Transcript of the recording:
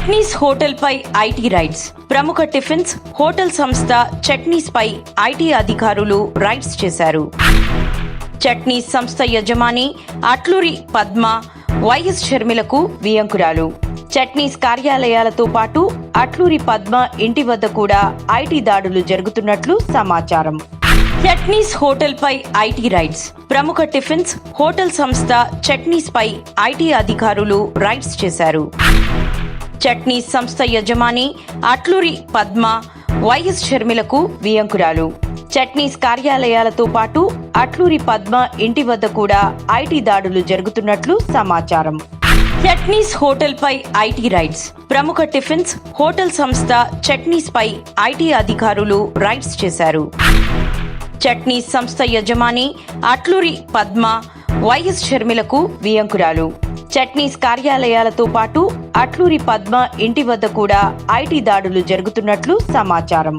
Chutneys hotel పై IT raids. ప్రముఖ tiffins hotel సంస్థ చట్నీస్ పై ఐటీ అధికారులు రైడ్స్ చేశారు. చట్నీస్ సంస్థ యజమాని అట్లూరి పద్మ వైఎస్ షర్మిలకు వియంకురాలు. చట్నీస్ కార్యాలయాలతో పాటు అట్లూరి పద్మ ఇంటి వద్ద కూడా ఐటీ దాడులు జరుగుతున్నట్లు సమాచారం. చట్నీస్ హోటల్ పై ఐటీ రైడ్స్. ప్రముఖ టిఫిన్స్ హోటల్ సంస్థ చట్నీస్ పై ఐటీ అధికారులు రైడ్స్ చేశారు. చట్నీస్ సంస్థ యజమాని అట్లూరి పద్మ వైఎస్ షర్మిలకు వియంకురాలు. చట్నీస్ కార్యాలయాలతో పాటు అట్లూరి పద్మ ఇంటి వద్ద కూడా ఐటీ దాడులు జరుగుతున్నట్లు సమాచారం. చట్నీస్ హోటల్ పై ఐటీ రైడ్స్. ప్రముఖ టిఫిన్స్ హోటల్ సంస్థ చట్నీస్ పై ఐటీ అధికారులు రైడ్స్ చేశారు. చట్నీస్ సంస్థ యజమాని అట్లూరి పద్మ వైఎస్ షర్మిలకు వియంకురాలు. చట్నీస్ కార్యాలయాలతో పాటు అట్లూరి పద్మ ఇంటి వద్ద కూడా ఐటీ దాడులు జరుగుతున్నట్లు సమాచారం.